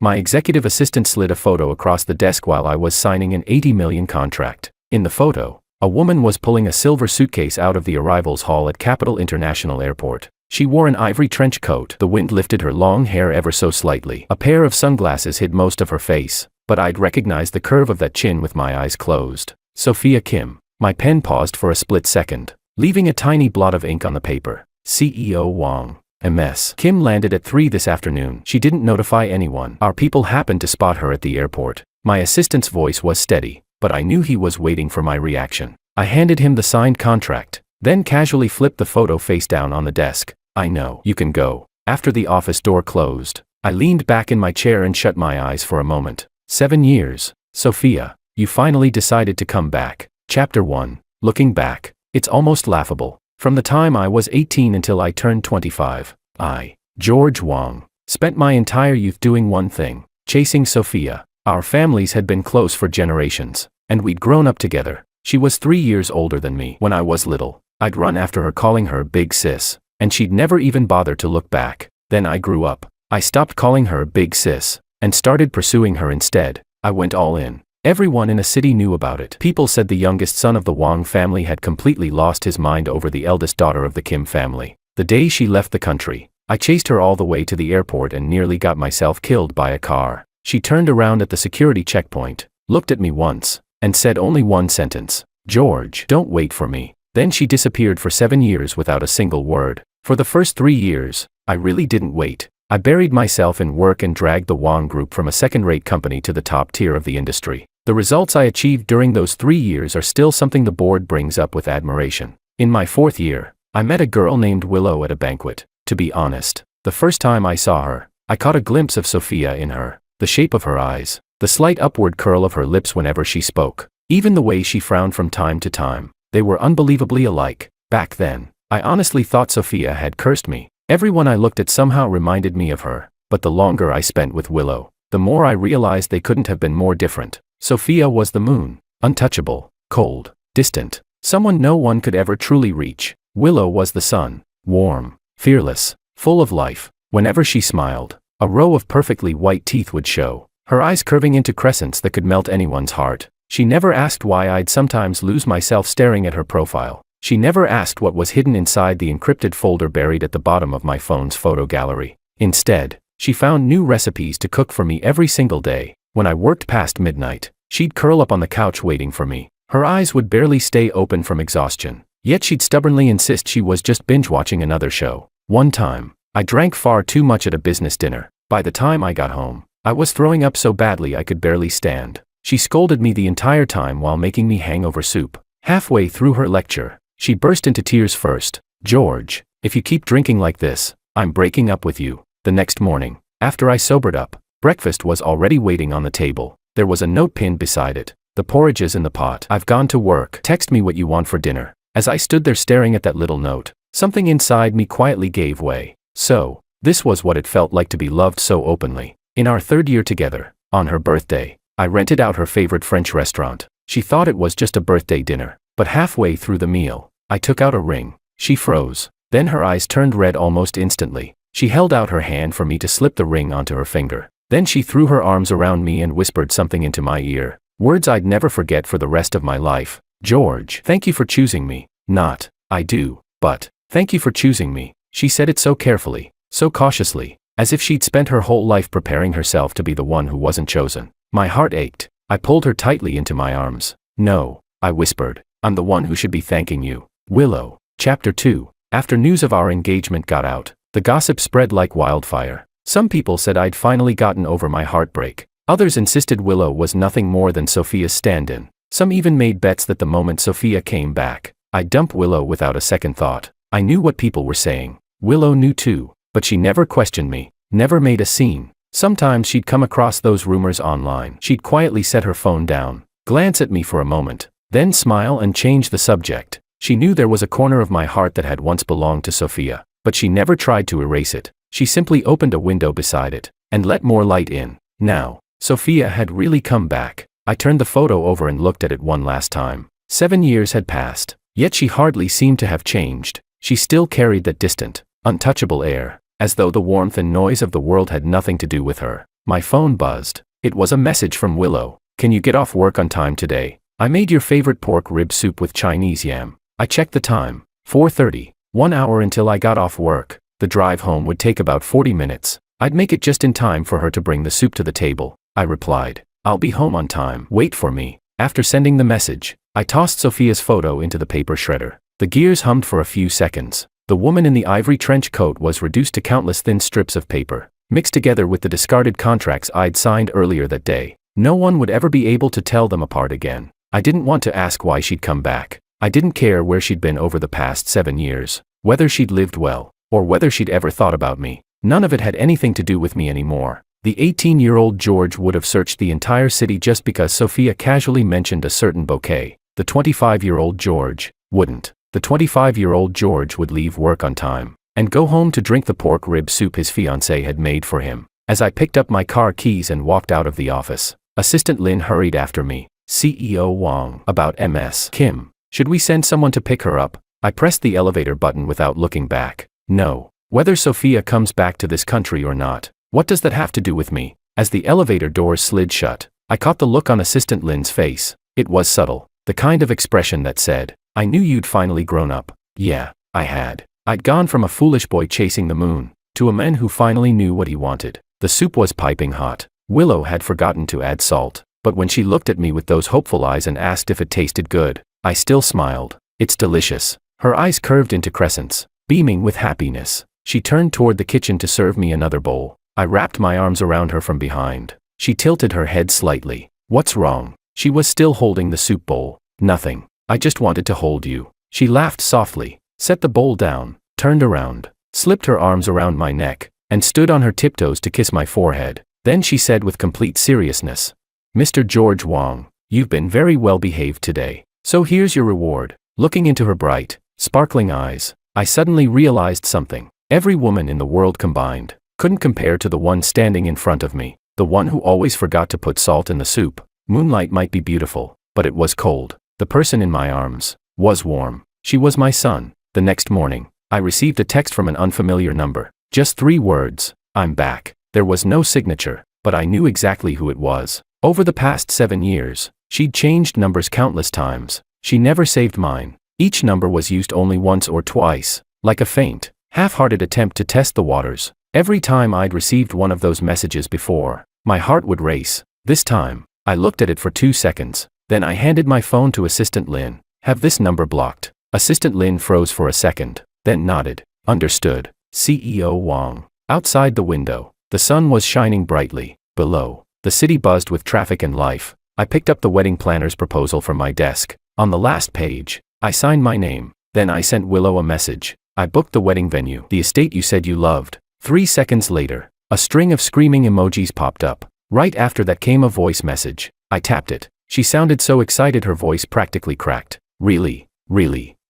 My executive assistant slid a photo across the desk while I was signing an $80 million contract. In the photo, a woman was pulling a silver suitcase out of the arrivals hall at Capital International Airport. She wore an ivory trench coat. The wind lifted her long hair ever so slightly. A pair of sunglasses hid most of her face, but I'd recognize the curve of that chin with my eyes closed. Sophia Kim. My pen paused for a split second, leaving a tiny blot of ink on the paper. CEO Wang. MS. Kim landed at 3 this afternoon. She didn't notify anyone. Our people happened to spot her at the airport. My assistant's voice was steady, but I knew he was waiting for my reaction. I handed him the signed contract, then casually flipped the photo face down on the desk. I know. You can go. After the office door closed, I leaned back in my chair and shut my eyes for a moment. 7 years. Sophia, you finally decided to come back. Chapter 1. Looking back, it's almost laughable. From the time I was 18 until I turned 25, I, George Wang, spent my entire youth doing one thing: chasing Sophia. Our families had been close for generations, and we'd grown up together. She was 3 years older than me. When I was little, I'd run after her calling her Big Sis, and she'd never even bother to look back. Then I grew up. I stopped calling her Big Sis, and started pursuing her instead. I went all in. Everyone in a city knew about it. People said the youngest son of the Wang family had completely lost his mind over the eldest daughter of the Kim family. The day she left the country, I chased her all the way to the airport and nearly got myself killed by a car. She turned around at the security checkpoint, looked at me once, and said only one sentence: "George, don't wait for me." Then she disappeared for 7 years without a single word. For the first 3 years, I really didn't wait. I buried myself in work and dragged the Wang Group from a second-rate company to the top tier of the industry. The results I achieved during those 3 years are still something the board brings up with admiration. In my 4th year, I met a girl named Willow at a banquet. To be honest, the first time I saw her, I caught a glimpse of Sophia in her. The shape of her eyes, the slight upward curl of her lips whenever she spoke, even the way she frowned from time to time, they were unbelievably alike. Back then, I honestly thought Sophia had cursed me. Everyone I looked at somehow reminded me of her, but the longer I spent with Willow, the more I realized they couldn't have been more different. Sophia was the moon, untouchable, cold, distant, someone no one could ever truly reach. Willow was the sun, warm, fearless, full of life. Whenever she smiled, a row of perfectly white teeth would show, her eyes curving into crescents that could melt anyone's heart. She never asked why I'd sometimes lose myself staring at her profile. She never asked what was hidden inside the encrypted folder buried at the bottom of my phone's photo gallery. Instead, she found new recipes to cook for me every single day. When I worked past midnight, she'd curl up on the couch waiting for me. Her eyes would barely stay open from exhaustion, yet she'd stubbornly insist she was just binge-watching another show. One time, I drank far too much at a business dinner. By the time I got home, I was throwing up so badly I could barely stand. She scolded me the entire time while making me hangover soup. Halfway through her lecture, she burst into tears first. "George, if you keep drinking like this, I'm breaking up with you." The next morning, after I sobered up, breakfast was already waiting on the table. There was a note pinned beside it. "The porridge is in the pot. I've gone to work. Text me what you want for dinner." As I stood there staring at that little note, something inside me quietly gave way. So, this was what it felt like to be loved so openly. In our 3rd year together, on her birthday, I rented out her favorite French restaurant. She thought it was just a birthday dinner, but halfway through the meal, I took out a ring. She froze. Then her eyes turned red almost instantly. She held out her hand for me to slip the ring onto her finger. Then she threw her arms around me and whispered something into my ear. Words I'd never forget for the rest of my life. "George, thank you for choosing me." Not, "I do, but, thank you for choosing me." She said it so carefully, so cautiously, as if she'd spent her whole life preparing herself to be the one who wasn't chosen. My heart ached. I pulled her tightly into my arms. "No," I whispered, "I'm the one who should be thanking you." Willow. Chapter 2. After news of our engagement got out, the gossip spread like wildfire. Some people said I'd finally gotten over my heartbreak. Others insisted Willow was nothing more than Sophia's stand-in. Some even made bets that the moment Sophia came back, I'd dump Willow without a second thought. I knew what people were saying. Willow knew too, but she never questioned me, never made a scene. Sometimes she'd come across those rumors online. She'd quietly set her phone down, glance at me for a moment, then smile and change the subject. She knew there was a corner of my heart that had once belonged to Sophia, but she never tried to erase it. She simply opened a window beside it, and let more light in. Now, Sophia had really come back. I turned the photo over and looked at it one last time. 7 years had passed, yet she hardly seemed to have changed. She still carried that distant, untouchable air, as though the warmth and noise of the world had nothing to do with her. My phone buzzed. It was a message from Willow. Can you get off work on time today? I made your favorite pork rib soup with Chinese yam. I checked the time. 4:30. 1 hour until I got off work. The drive home would take about 40 minutes. I'd make it just in time for her to bring the soup to the table. I replied. I'll be home on time. Wait for me. After sending the message, I tossed Sophia's photo into the paper shredder. The gears hummed for a few seconds. The woman in the ivory trench coat was reduced to countless thin strips of paper, mixed together with the discarded contracts I'd signed earlier that day. No one would ever be able to tell them apart again. I didn't want to ask why she'd come back. I didn't care where she'd been over the past 7 years, whether she'd lived well, or whether she'd ever thought about me. None of it had anything to do with me anymore. The 18-year-old George would have searched the entire city just because Sophia casually mentioned a certain bouquet. The 25-year-old George wouldn't. The 25-year-old George would leave work on time and go home to drink the pork rib soup his fiancée had made for him. As I picked up my car keys and walked out of the office, Assistant Lin hurried after me. CEO Wang. About Ms. Kim. Should we send someone to pick her up? I pressed the elevator button without looking back. No. Whether Sophia comes back to this country or not, what does that have to do with me? As the elevator doors slid shut, I caught the look on Assistant Lin's face. It was subtle, the kind of expression that said, I knew you'd finally grown up. Yeah, I had. I'd gone from a foolish boy chasing the moon, to a man who finally knew what he wanted. The soup was piping hot. Willow had forgotten to add salt, but when she looked at me with those hopeful eyes and asked if it tasted good, I still smiled. It's delicious. Her eyes curved into crescents, beaming with happiness. She turned toward the kitchen to serve me another bowl. I wrapped my arms around her from behind. She tilted her head slightly. What's wrong? She was still holding the soup bowl. Nothing. I just wanted to hold you. She laughed softly, set the bowl down, turned around, slipped her arms around my neck, and stood on her tiptoes to kiss my forehead. Then she said with complete seriousness, Mr. George Wang, you've been very well behaved today. So here's your reward. Looking into her bright, sparkling eyes, I suddenly realized something. Every woman in the world combined couldn't compare to the one standing in front of me, the one who always forgot to put salt in the soup. Moonlight might be beautiful, but it was cold. The person in my arms was warm. She was my son. The next morning, I received a text from an unfamiliar number. Just 3 words, I'm back. There was no signature, but I knew exactly who it was. Over the past 7 years, she'd changed numbers countless times. She never saved mine. Each number was used only once or twice, like a faint, half-hearted attempt to test the waters. Every time I'd received one of those messages before, my heart would race. This time, I looked at it for 2 seconds. Then I handed my phone to Assistant Lin. Have this number blocked. Assistant Lin froze for a second, then nodded. Understood. CEO Wang. Outside the window, the sun was shining brightly. Below, the city buzzed with traffic and life. I picked up the wedding planner's proposal from my desk. On the last page, I signed my name. Then I sent Willow a message. I booked the wedding venue, the estate you said you loved. 3 seconds later, a string of screaming emojis popped up. Right after that came a voice message. I tapped it. She sounded so excited her voice practically cracked. Really?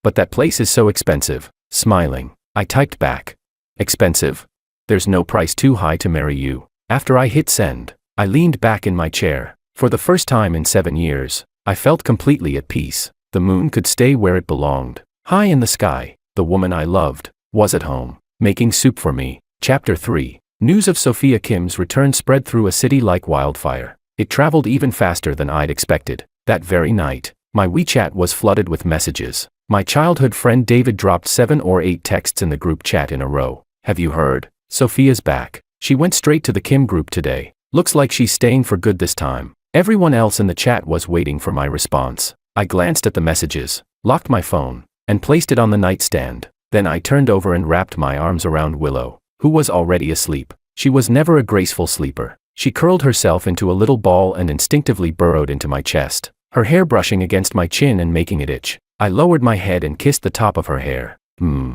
But that place is so expensive. Smiling, I typed back. Expensive? There's no price too high to marry you. After I hit send, I leaned back in my chair. For the first time in 7 years, I felt completely at peace. The moon could stay where it belonged. High in the sky, the woman I loved was at home, making soup for me. Chapter 3. News of Sophia Kim's return spread through a city like wildfire. It traveled even faster than I'd expected. That very night, my WeChat was flooded with messages. My childhood friend David dropped 7 or 8 texts in the group chat in a row. Have you heard? Sophia's back. She went straight to the Kim group today. Looks like she's staying for good this time. Everyone else in the chat was waiting for my response. I glanced at the messages, locked my phone, and placed it on the nightstand. Then I turned over and wrapped my arms around Willow, who was already asleep. She was never a graceful sleeper. She curled herself into a little ball and instinctively burrowed into my chest, her hair brushing against my chin and making it itch. I lowered my head and kissed the top of her hair.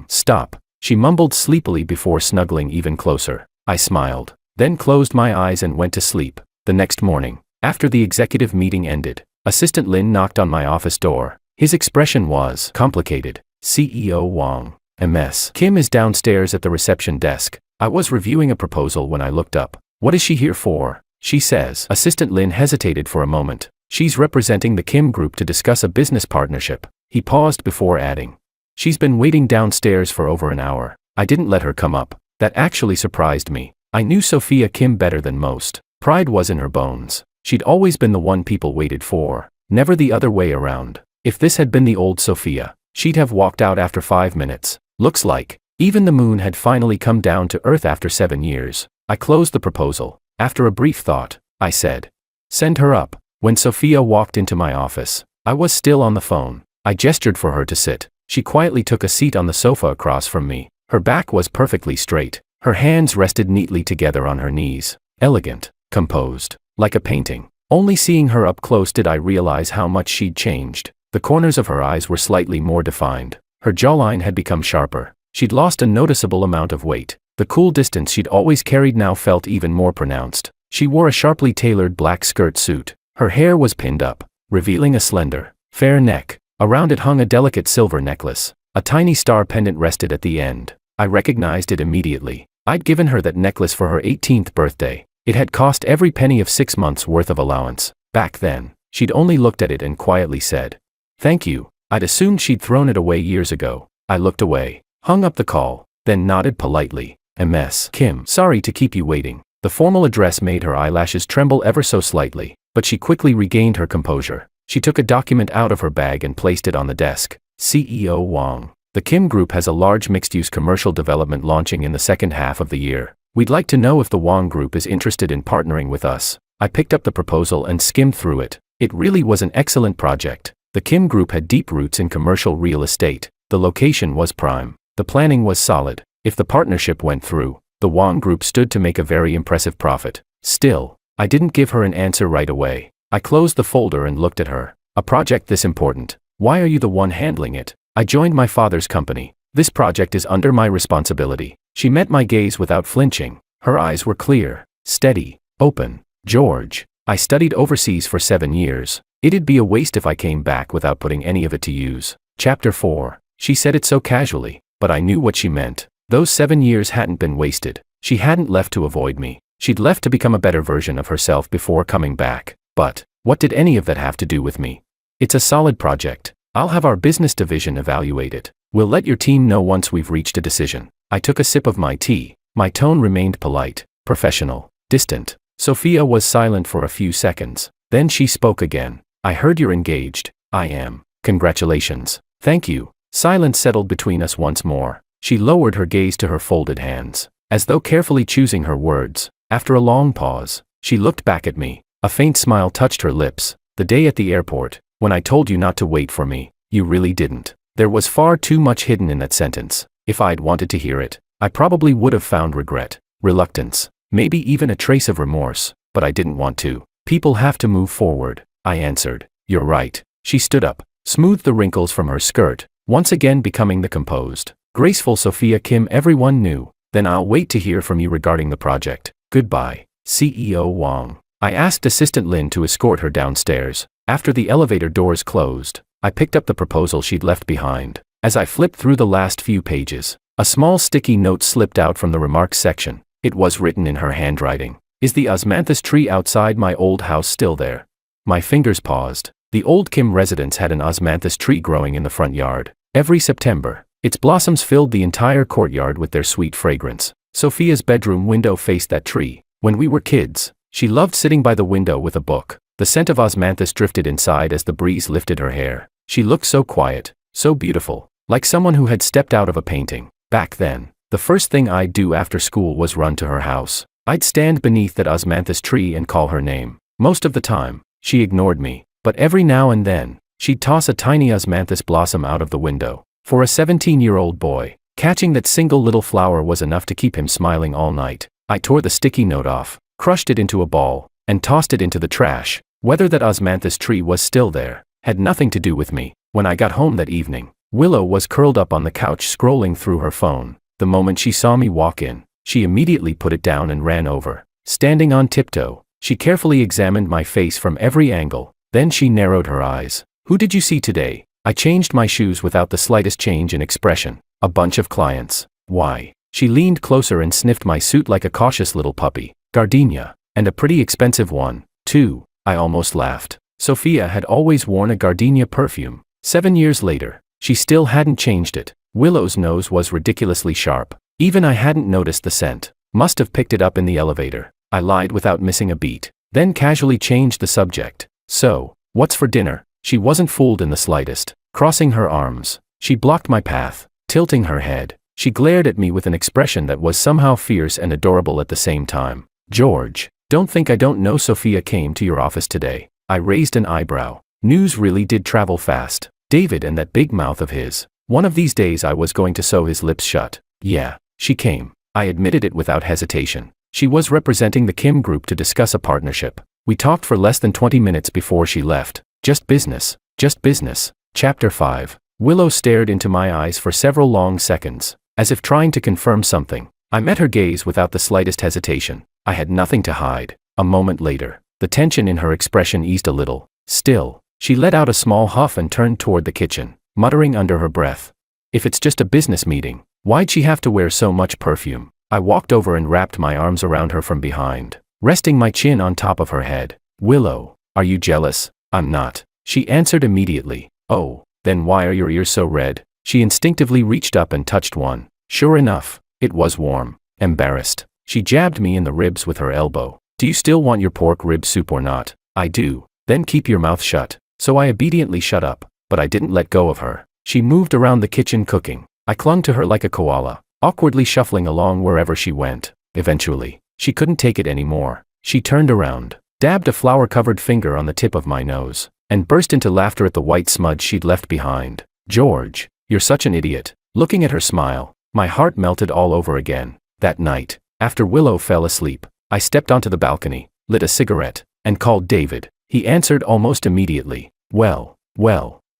Stop. She mumbled sleepily before snuggling even closer. I smiled, then closed my eyes and went to sleep. The next morning, after the executive meeting ended, Assistant Lin knocked on my office door. His expression was complicated. CEO Wang. Ms. Kim is downstairs at the reception desk. I was reviewing a proposal when I looked up. What is she here for? She says. Assistant Lin hesitated for a moment. She's representing the Kim group to discuss a business partnership. He paused before adding. She's been waiting downstairs for over an hour. I didn't let her come up. That actually surprised me. I knew Sophia Kim better than most. Pride was in her bones. She'd always been the one people waited for, never the other way around. If this had been the old Sophia, she'd have walked out after 5 minutes. Looks like even the moon had finally come down to Earth after 7 years. I closed the proposal. After a brief thought, I said, "Send her up." When Sophia walked into my office, I was still on the phone. I gestured for her to sit. She quietly took a seat on the sofa across from me. Her back was perfectly straight. Her hands rested neatly together on her knees. Elegant, composed, like a painting. Only seeing her up close did I realize how much she'd changed. The corners of her eyes were slightly more defined. Her jawline had become sharper. She'd lost a noticeable amount of weight. The cool distance she'd always carried now felt even more pronounced. She wore a sharply tailored black skirt suit. Her hair was pinned up, revealing a slender, fair neck. Around it hung a delicate silver necklace. A tiny star pendant rested at the end. I recognized it immediately. I'd given her that necklace for her 18th birthday. It had cost every penny of 6 months' worth of allowance. Back then, she'd only looked at it and quietly said, "Thank you." I'd assumed she'd thrown it away years ago. I looked away, hung up the call, then nodded politely. "Ms. Kim, sorry to keep you waiting." The formal address made her eyelashes tremble ever so slightly, but she quickly regained her composure. She took a document out of her bag and placed it on the desk. "CEO Wang, the Kim Group has a large mixed-use commercial development launching in the second half of the year. We'd like to know if the Wang Group is interested in partnering with us." I picked up the proposal and skimmed through it. It really was an excellent project. The Kim Group had deep roots in commercial real estate. The location was prime. The planning was solid. If the partnership went through, the Wang Group stood to make a very impressive profit. Still, I didn't give her an answer right away. I closed the folder and looked at her. "A project this important. Why are you the one handling it?" "I joined my father's company. This project is under my responsibility." She met my gaze without flinching. Her eyes were clear, steady, open. "George, I studied overseas for 7 years. It'd be a waste if I came back without putting any of it to use." Chapter 4. She said it so casually, but I knew what she meant. Those 7 years hadn't been wasted. She hadn't left to avoid me. She'd left to become a better version of herself before coming back. But what did any of that have to do with me? "It's a solid project. I'll have our business division evaluate it. We'll let your team know once we've reached a decision." I took a sip of my tea. My tone remained polite, professional, distant. Sophia was silent for a few seconds. Then she spoke again. "I heard you're engaged." "I am. Congratulations." "Thank you." Silence settled between us once more. She lowered her gaze to her folded hands, as though carefully choosing her words. After a long pause, she looked back at me. A faint smile touched her lips. "The day at the airport, when I told you not to wait for me, you really didn't." There was far too much hidden in that sentence. If I'd wanted to hear it, I probably would have found regret, reluctance, maybe even a trace of remorse, but I didn't want to. "People have to move forward," I answered. "You're right." She stood up, smoothed the wrinkles from her skirt, once again becoming the composed, graceful Sophia Kim everyone knew. "Then I'll wait to hear from you regarding the project. Goodbye, CEO Wang." I asked Assistant Lin to escort her downstairs. After the elevator doors closed, I picked up the proposal she'd left behind. As I flipped through the last few pages, a small sticky note slipped out from the remarks section. It was written in her handwriting. "Is the osmanthus tree outside my old house still there?" My fingers paused. The old Kim residence had an osmanthus tree growing in the front yard. Every September, its blossoms filled the entire courtyard with their sweet fragrance. Sophia's bedroom window faced that tree. When we were kids, she loved sitting by the window with a book. The scent of osmanthus drifted inside as the breeze lifted her hair. She looked so quiet, so beautiful, like someone who had stepped out of a painting. Back then, the first thing I'd do after school was run to her house. I'd stand beneath that osmanthus tree and call her name. Most of the time, she ignored me, but every now and then, she'd toss a tiny osmanthus blossom out of the window. For a 17-year-old boy, catching that single little flower was enough to keep him smiling all night. I tore the sticky note off, crushed it into a ball, and tossed it into the trash. Whether that osmanthus tree was still there had nothing to do with me. When I got home that evening, Willow was curled up on the couch scrolling through her phone. The moment she saw me walk in, she immediately put it down and ran over. Standing on tiptoe, she carefully examined my face from every angle. Then she narrowed her eyes. "Who did you see today?" I changed my shoes without the slightest change in expression. "A bunch of clients." "Why?" She leaned closer and sniffed my suit like a cautious little puppy. "Gardenia. And a pretty expensive one, too." I almost laughed. Sophia had always worn a gardenia perfume. 7 years later, she still hadn't changed it. Willow's nose was ridiculously sharp. Even I hadn't noticed the scent. Must have picked it up in the elevator. I lied without missing a beat, then casually changed the subject. So, what's for dinner? She wasn't fooled in the slightest. Crossing her arms, she blocked my path. Tilting her head, she glared at me with an expression that was somehow fierce and adorable at the same time. George, don't think I don't know Sophia came to your office today. I raised an eyebrow. News really did travel fast. David and that big mouth of his. One of these days I was going to sew his lips shut. Yeah, she came. I admitted it without hesitation. She was representing the Kim Group to discuss a partnership. We talked for less than 20 minutes before she left. Just business. Just business. Chapter 5. Willow stared into my eyes for several long seconds, as if trying to confirm something. I met her gaze without the slightest hesitation. I had nothing to hide. A moment later, the tension in her expression eased a little. Still, she let out a small huff and turned toward the kitchen, muttering under her breath. If it's just a business meeting, why'd she have to wear so much perfume? I walked over and wrapped my arms around her from behind, resting my chin on top of her head. Willow, are you jealous? I'm not. She answered immediately. Oh, then why are your ears so red? She instinctively reached up and touched one. Sure enough, it was warm. Embarrassed, she jabbed me in the ribs with her elbow. Do you still want your pork rib soup or not? I do. Then keep your mouth shut. So I obediently shut up, but I didn't let go of her. She moved around the kitchen cooking. I clung to her like a koala, awkwardly shuffling along wherever she went. Eventually, she couldn't take it anymore. She turned around, dabbed a flour-covered finger on the tip of my nose, and burst into laughter at the white smudge she'd left behind. George, you're such an idiot. Looking at her smile, my heart melted all over again. That night, after Willow fell asleep, I stepped onto the balcony, lit a cigarette, and called David. He answered almost immediately. Well,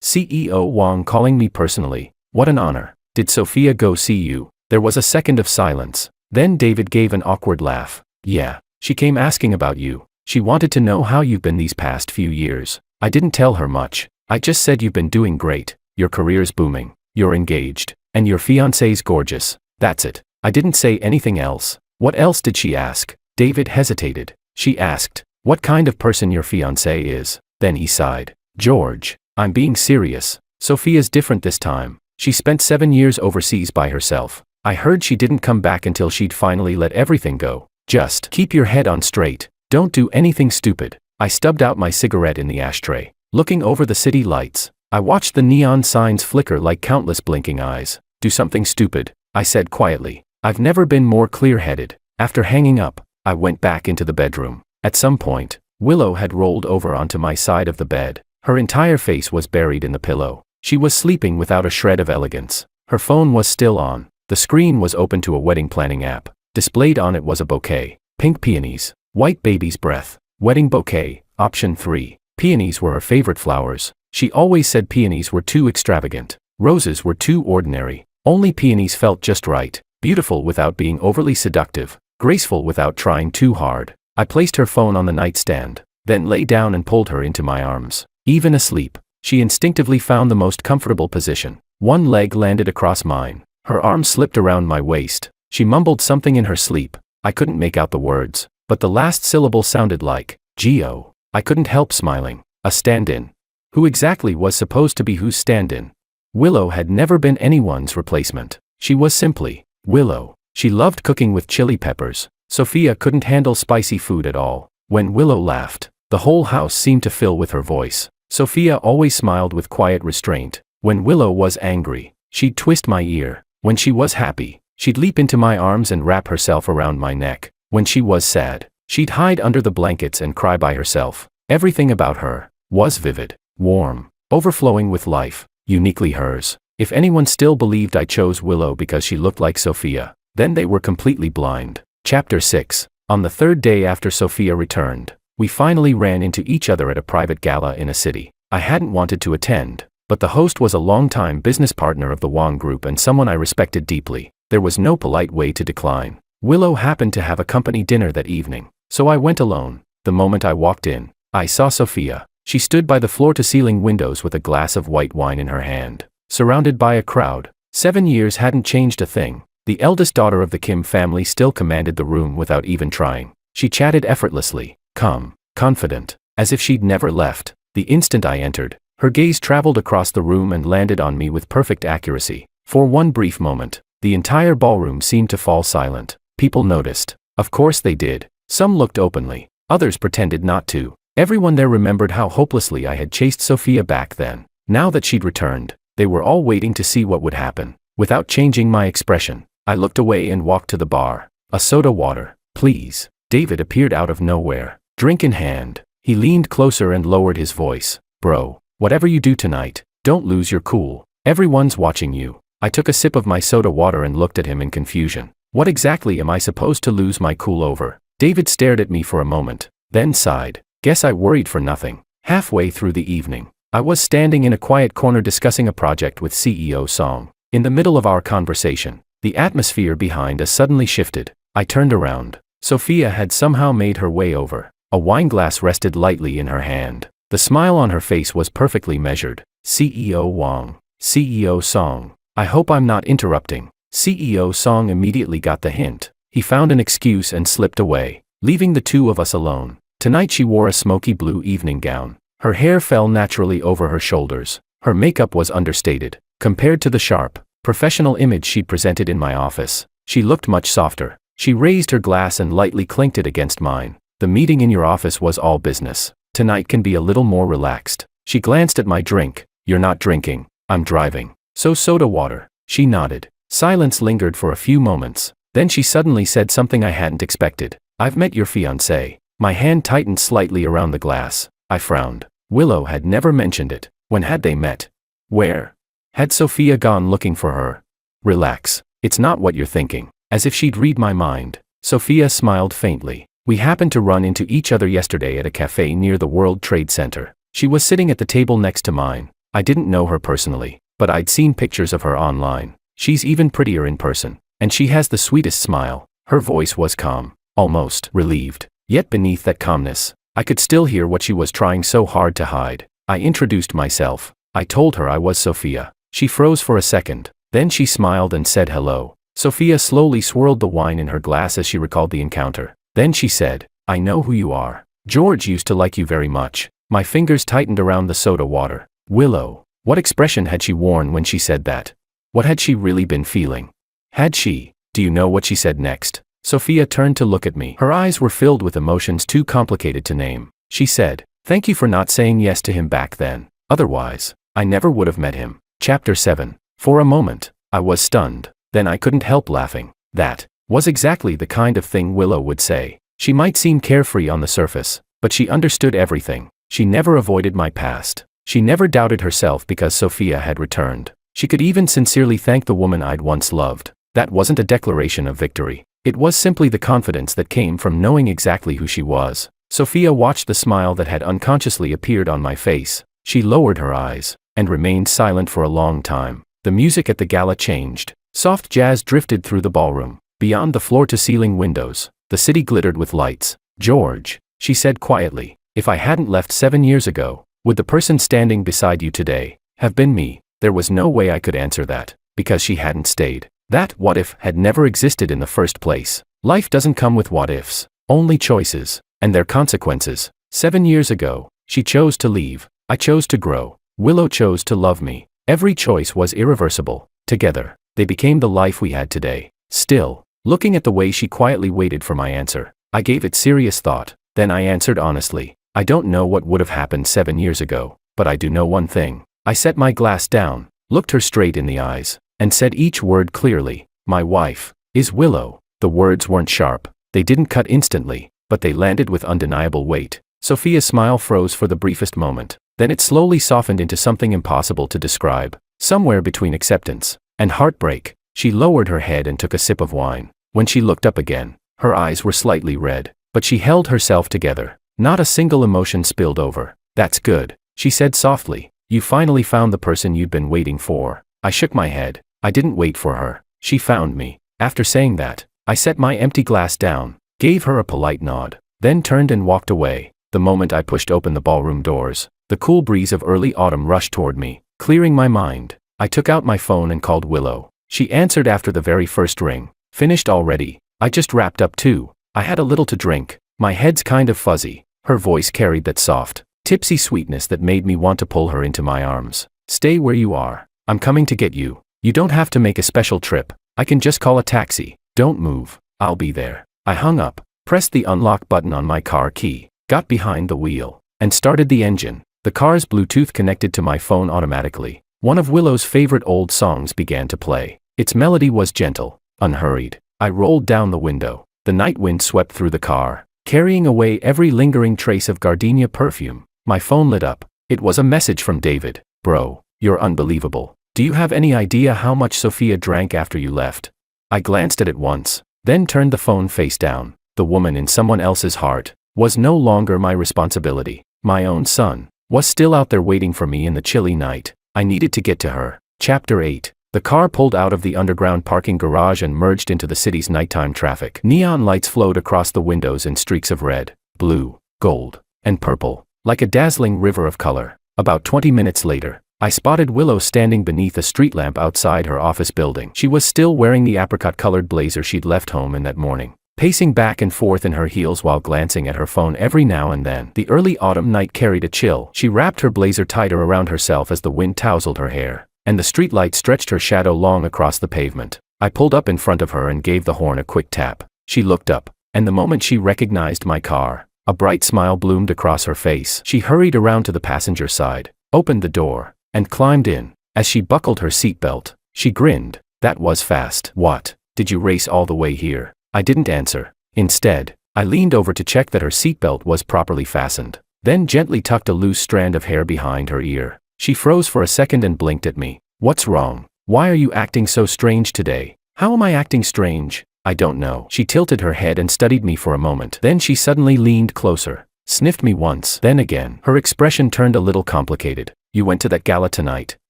CEO Wang calling me personally. What an honor. Did Sophia go see you? There was a second of silence. Then David gave an awkward laugh. Yeah, she came asking about you. She wanted to know how you've been these past few years. I didn't tell her much. I just said you've been doing great. Your career's booming. You're engaged. And your fiancé's gorgeous. That's it. I didn't say anything else. What else did she ask? David hesitated. She asked, what kind of person your fiancé is. Then he sighed. George, I'm being serious. Sophia's different this time. She spent 7 years overseas by herself. I heard she didn't come back until she'd finally let everything go. Just keep your head on straight. Don't do anything stupid. I stubbed out my cigarette in the ashtray. Looking over the city lights, I watched the neon signs flicker like countless blinking eyes. Do something stupid, I said quietly. I've never been more clear-headed. After hanging up, I went back into the bedroom. At some point, Willow had rolled over onto my side of the bed. Her entire face was buried in the pillow. She was sleeping without a shred of elegance. Her phone was still on. The screen was open to a wedding planning app. Displayed on it was a bouquet. Pink peonies. White baby's breath. Wedding bouquet. Option 3. Peonies were her favorite flowers. She always said peonies were too extravagant. Roses were too ordinary. Only peonies felt just right. Beautiful without being overly seductive. Graceful without trying too hard. I placed her phone on the nightstand, then lay down and pulled her into my arms. Even asleep, she instinctively found the most comfortable position. One leg landed across mine. Her arm slipped around my waist. She mumbled something in her sleep. I couldn't make out the words, but the last syllable sounded like, Geo. I couldn't help smiling. A stand-in. Who exactly was supposed to be whose stand-in? Willow had never been anyone's replacement. She was simply Willow. She loved cooking with chili peppers. Sophia couldn't handle spicy food at all. When Willow laughed, the whole house seemed to fill with her voice. Sophia always smiled with quiet restraint. When Willow was angry, she'd twist my ear. When she was happy, she'd leap into my arms and wrap herself around my neck. When she was sad, she'd hide under the blankets and cry by herself. Everything about her was vivid, warm, overflowing with life, uniquely hers. If anyone still believed I chose Willow because she looked like Sophia, then they were completely blind. Chapter 6. On the third day after Sophia returned, we finally ran into each other at a private gala in a city I hadn't wanted to attend, but the host was a longtime business partner of the Wang Group and someone I respected deeply. There was no polite way to decline. Willow happened to have a company dinner that evening, so I went alone. The moment I walked in, I saw Sophia. She stood by the floor-to-ceiling windows with a glass of white wine in her hand, surrounded by a crowd. 7 years hadn't changed a thing. The eldest daughter of the Kim family still commanded the room without even trying. She chatted effortlessly, calm, confident, as if she'd never left. The instant I entered, her gaze traveled across the room and landed on me with perfect accuracy. For one brief moment, the entire ballroom seemed to fall silent. People noticed. Of course they did. Some looked openly, others pretended not to. Everyone there remembered how hopelessly I had chased Sophia back then. Now that she'd returned, they were all waiting to see what would happen. Without changing my expression, I looked away and walked to the bar. A soda water, please. David appeared out of nowhere, drink in hand. He leaned closer and lowered his voice. Bro, whatever you do tonight, don't lose your cool. Everyone's watching you. I took a sip of my soda water and looked at him in confusion. What exactly am I supposed to lose my cool over? David stared at me for a moment, then sighed. Guess I worried for nothing. Halfway through the evening, I was standing in a quiet corner discussing a project with CEO Song. In the middle of our conversation, the atmosphere behind us suddenly shifted. I turned around. Sophia had somehow made her way over. A wine glass rested lightly in her hand. The smile on her face was perfectly measured. CEO Wang. CEO Song. I hope I'm not interrupting. CEO Song immediately got the hint. He found an excuse and slipped away, leaving the two of us alone. Tonight she wore a smoky blue evening gown. Her hair fell naturally over her shoulders. Her makeup was understated. Compared to the sharp, professional image she presented in my office, she looked much softer. She raised her glass and lightly clinked it against mine. The meeting in your office was all business. Tonight can be a little more relaxed. She glanced at my drink. You're not drinking. I'm driving. So soda water. She nodded. Silence lingered for a few moments. Then she suddenly said something I hadn't expected. I've met your fiancé. My hand tightened slightly around the glass. I frowned. Willow had never mentioned it. When had they met? Where? Had Sophia gone looking for her? Relax. It's not what you're thinking. As if she'd read my mind, Sophia smiled faintly. We happened to run into each other yesterday at a cafe near the World Trade Center. She was sitting at the table next to mine. I didn't know her personally, but I'd seen pictures of her online. She's even prettier in person, and she has the sweetest smile. Her voice was calm, almost relieved. Yet beneath that calmness, I could still hear what she was trying so hard to hide. I introduced myself. I told her I was Sophia. She froze for a second. Then she smiled and said hello. Sophia slowly swirled the wine in her glass as she recalled the encounter. Then she said, I know who you are. George used to like you very much. My fingers tightened around the soda water. Willow. What expression had she worn when she said that? What had she really been feeling? Had she? Do you know what she said next? Sophia turned to look at me. Her eyes were filled with emotions too complicated to name. She said, thank you for not saying yes to him back then. Otherwise, I never would have met him. Chapter 7. For a moment, I was stunned. Then I couldn't help laughing. That was exactly the kind of thing Willow would say. She might seem carefree on the surface, but she understood everything. She never avoided my past. She never doubted herself because Sophia had returned. She could even sincerely thank the woman I'd once loved. That wasn't a declaration of victory. It was simply the confidence that came from knowing exactly who she was. Sophia watched the smile that had unconsciously appeared on my face. She lowered her eyes and remained silent for a long time. The music at the gala changed. Soft jazz drifted through the ballroom. Beyond the floor-to-ceiling windows, the city glittered with lights. George, she said quietly, if I hadn't left 7 years ago, would the person standing beside you today have been me? There was no way I could answer that, because she hadn't stayed. That what if had never existed in the first place. Life doesn't come with what ifs, only choices, and their consequences. 7 years ago, she chose to leave. I chose to grow. Willow chose to love me. Every choice was irreversible. Together, they became the life we had today. Still, looking at the way she quietly waited for my answer, I gave it serious thought. Then I answered honestly. I don't know what would have happened 7 years ago, but I do know one thing. I set my glass down, looked her straight in the eyes, and said each word clearly. My wife is Willow. The words weren't sharp. They didn't cut instantly, but they landed with undeniable weight. Sophia's smile froze for the briefest moment. Then it slowly softened into something impossible to describe. Somewhere between acceptance and heartbreak. She lowered her head and took a sip of wine. When she looked up again, her eyes were slightly red, but she held herself together. Not a single emotion spilled over. That's good, she said softly. You finally found the person you'd been waiting for. I shook my head. I didn't wait for her. She found me. After saying that, I set my empty glass down, gave her a polite nod, then turned and walked away. The moment I pushed open the ballroom doors, the cool breeze of early autumn rushed toward me, clearing my mind. I took out my phone and called Willow. She answered after the very first ring. Finished already? I just wrapped up too. I had a little to drink. My head's kind of fuzzy. Her voice carried that soft, tipsy sweetness that made me want to pull her into my arms. Stay where you are. I'm coming to get you. You don't have to make a special trip. I can just call a taxi. Don't move. I'll be there. I hung up. pressed the unlock button on my car key, got behind the wheel, and started the engine. The car's Bluetooth connected to my phone automatically. One of Willow's favorite old songs began to play. Its melody was gentle, unhurried. I rolled down the window. The night wind swept through the car, carrying away every lingering trace of gardenia perfume. My phone lit up. It was a message from David. Bro, you're unbelievable. Do you have any idea how much Sophia drank after you left? I glanced at it once, then turned the phone face down. The woman in someone else's heart was no longer my responsibility. My own son was still out there waiting for me in the chilly night. I needed to get to her. Chapter 8. The car pulled out of the underground parking garage and merged into the city's nighttime traffic. Neon lights flowed across the windows in streaks of red, blue, gold, and purple, like a dazzling river of color. About 20 minutes later, I spotted Willow standing beneath a street lamp outside her office building. She was still wearing the apricot-colored blazer she'd left home in that morning, pacing back and forth in her heels while glancing at her phone every now and then. The early autumn night carried a chill. She wrapped her blazer tighter around herself as the wind tousled her hair, and the streetlight stretched her shadow long across the pavement. I pulled up in front of her and gave the horn a quick tap. She looked up, and the moment she recognized my car, a bright smile bloomed across her face. She hurried around to the passenger side, opened the door, and climbed in. As she buckled her seatbelt, she grinned. That was fast. What? Did you race all the way here? I didn't answer. Instead, I leaned over to check that her seatbelt was properly fastened, then gently tucked a loose strand of hair behind her ear. She froze for a second and blinked at me. What's wrong? Why are you acting so strange today? How am I acting strange? I don't know. She tilted her head and studied me for a moment. Then she suddenly leaned closer, sniffed me once, then again. Her expression turned a little complicated. You went to that gala tonight,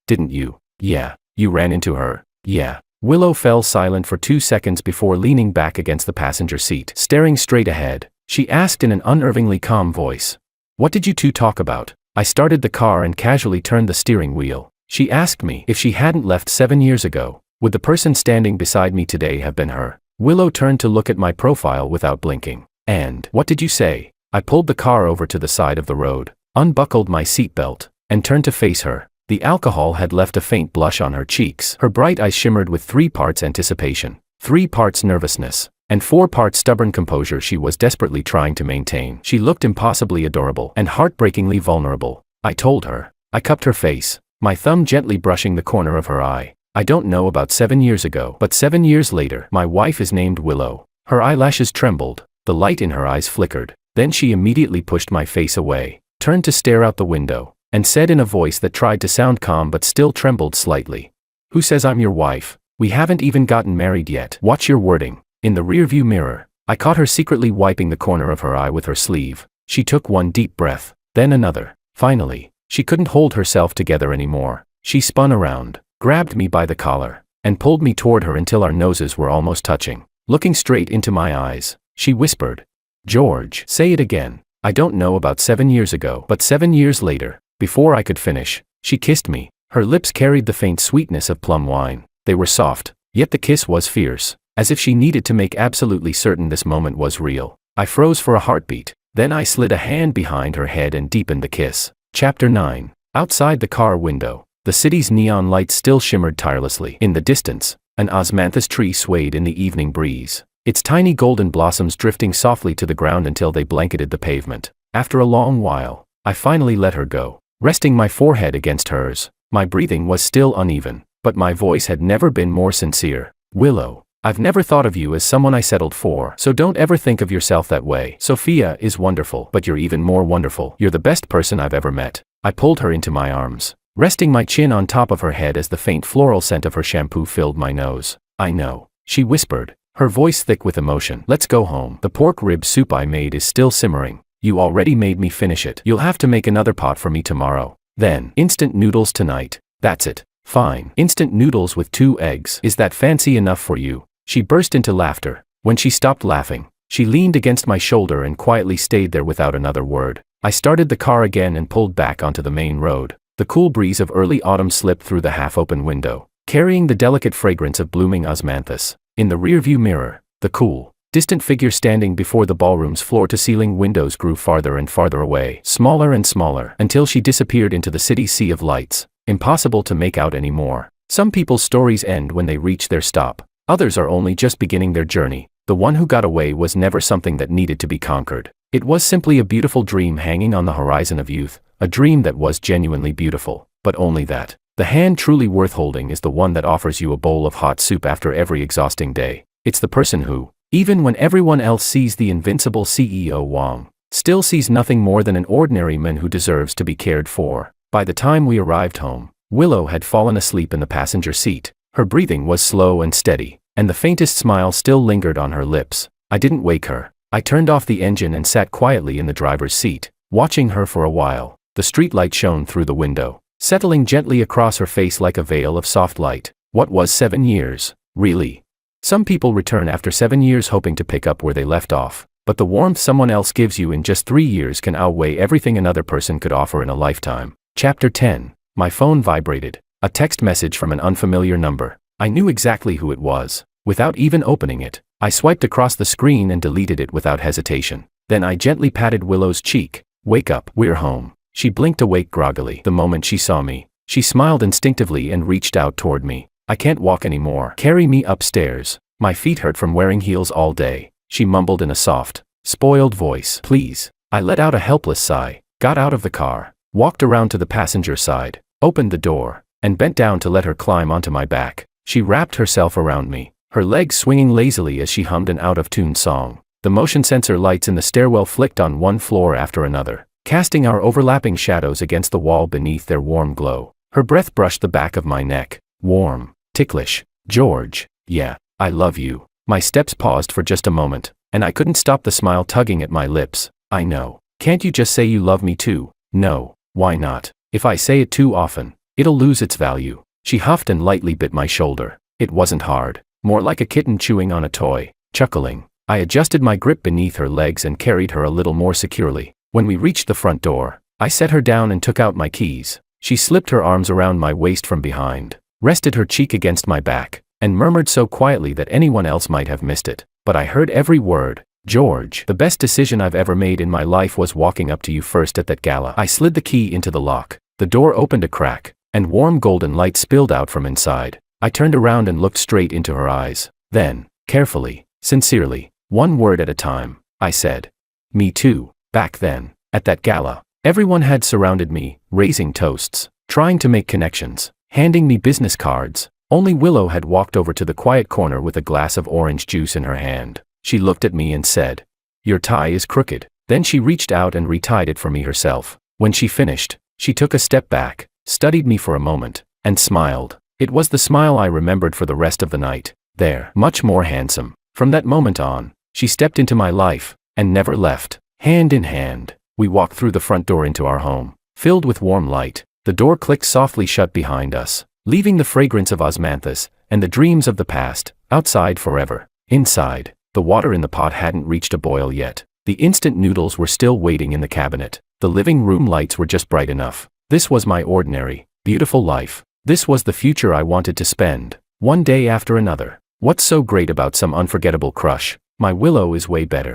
didn't you? Yeah. You ran into her? Yeah. Willow fell silent for 2 seconds before leaning back against the passenger seat, staring straight ahead. She asked in an unnervingly calm voice, "What did you two talk about?" I started the car and casually turned the steering wheel. She asked me if she hadn't left 7 years ago, would the person standing beside me today have been her? Willow turned to look at my profile without blinking. And what did you say? I pulled the car over to the side of the road, unbuckled my seatbelt, and turned to face her. The alcohol had left a faint blush on her cheeks. Her bright eyes shimmered with 3 parts anticipation, 3 parts nervousness, and 4 parts stubborn composure she was desperately trying to maintain. She looked impossibly adorable and heartbreakingly vulnerable. I told her. I cupped her face, my thumb gently brushing the corner of her eye. I don't know about 7 years ago, but 7 years later, my wife is named Willow. Her eyelashes trembled, the light in her eyes flickered. Then she immediately pushed my face away, turned to stare out the window, and said in a voice that tried to sound calm but still trembled slightly, "Who says I'm your wife? We haven't even gotten married yet. Watch your wording." In the rearview mirror, I caught her secretly wiping the corner of her eye with her sleeve. She took one deep breath, then another. Finally, she couldn't hold herself together anymore. She spun around, grabbed me by the collar, and pulled me toward her until our noses were almost touching. Looking straight into my eyes, she whispered, "George, say it again. I don't know about 7 years ago, but 7 years later." Before I could finish, she kissed me. Her lips carried the faint sweetness of plum wine. They were soft, yet the kiss was fierce, as if she needed to make absolutely certain this moment was real. I froze for a heartbeat, then I slid a hand behind her head and deepened the kiss. Chapter 9. Outside the car window, the city's neon lights still shimmered tirelessly. In the distance, an osmanthus tree swayed in the evening breeze, its tiny golden blossoms drifting softly to the ground until they blanketed the pavement. After a long while, I finally let her go, resting my forehead against hers. My breathing was still uneven, but my voice had never been more sincere. "Willow, I've never thought of you as someone I settled for, so don't ever think of yourself that way. Sophia is wonderful, but you're even more wonderful. You're the best person I've ever met." I pulled her into my arms, resting my chin on top of her head as the faint floral scent of her shampoo filled my nose. "I know," she whispered, her voice thick with emotion. "Let's go home. The pork rib soup I made is still simmering. You already made me finish it. You'll have to make another pot for me tomorrow. Then, instant noodles tonight. That's it. Fine. Instant noodles with 2 eggs. Is that fancy enough for you?" She burst into laughter. When she stopped laughing, she leaned against my shoulder and quietly stayed there without another word. I started the car again and pulled back onto the main road. The cool breeze of early autumn slipped through the half-open window, carrying the delicate fragrance of blooming osmanthus. In the rearview mirror, the cool, distant figure standing before the ballroom's floor-to-ceiling windows grew farther and farther away, smaller and smaller, until she disappeared into the city's sea of lights, impossible to make out anymore. Some people's stories end when they reach their stop. Others are only just beginning their journey. The one who got away was never something that needed to be conquered. It was simply a beautiful dream hanging on the horizon of youth, a dream that was genuinely beautiful, but only that. The hand truly worth holding is the one that offers you a bowl of hot soup after every exhausting day. It's the person who, even when everyone else sees the invincible CEO Wang, still sees nothing more than an ordinary man who deserves to be cared for. By the time we arrived home, Willow had fallen asleep in the passenger seat. Her breathing was slow and steady, and the faintest smile still lingered on her lips. I didn't wake her. I turned off the engine and sat quietly in the driver's seat, watching her for a while. The streetlight shone through the window, settling gently across her face like a veil of soft light. What was 7 years, really? Some people return after 7 years hoping to pick up where they left off, but the warmth someone else gives you in just 3 years can outweigh everything another person could offer in a lifetime. Chapter 10. My phone vibrated. A text message from an unfamiliar number. I knew exactly who it was. Without even opening it, I swiped across the screen and deleted it without hesitation. Then I gently patted Willow's cheek. Wake up, we're home. She blinked awake groggily the moment she saw me. She smiled instinctively and reached out toward me. I can't walk anymore. Carry me upstairs. My feet hurt from wearing heels all day. She mumbled in a soft, spoiled voice. Please. I let out a helpless sigh, got out of the car, walked around to the passenger side, opened the door, and bent down to let her climb onto my back. She wrapped herself around me, her legs swinging lazily as she hummed an out-of-tune song. The motion sensor lights in the stairwell flicked on one floor after another, casting our overlapping shadows against the wall beneath their warm glow. Her breath brushed the back of my neck. Warm, ticklish. George, yeah, I love you. My steps paused for just a moment, and I couldn't stop the smile tugging at my lips. I know. Can't you just say you love me too? No, why not? If I say it too often, it'll lose its value. She huffed and lightly bit my shoulder. It wasn't hard, more like a kitten chewing on a toy. Chuckling, I adjusted my grip beneath her legs and carried her a little more securely. When we reached the front door, I set her down and took out my keys. She slipped her arms around my waist from behind, rested her cheek against my back, and murmured so quietly that anyone else might have missed it. But I heard every word. George, the best decision I've ever made in my life was walking up to you first at that gala. I slid the key into the lock. The door opened a crack, and warm golden light spilled out from inside. I turned around and looked straight into her eyes. Then, carefully, sincerely, one word at a time, I said, me too. Back then, at that gala, everyone had surrounded me, raising toasts, trying to make connections, handing me business cards. Only Willow had walked over to the quiet corner with a glass of orange juice in her hand. She looked at me and said, "Your tie is crooked." Then she reached out and retied it for me herself. When she finished, she took a step back, studied me for a moment, and smiled. It was the smile I remembered for the rest of the night. There, much more handsome. From that moment on, she stepped into my life, and never left. Hand in hand, we walked through the front door into our home, filled with warm light. The door clicked softly shut behind us, leaving the fragrance of osmanthus, and the dreams of the past, outside forever. Inside, the water in the pot hadn't reached a boil yet. The instant noodles were still waiting in the cabinet. The living room lights were just bright enough. This was my ordinary, beautiful life. This was the future I wanted to spend, one day after another. What's so great about some unforgettable crush? My Willow is way better.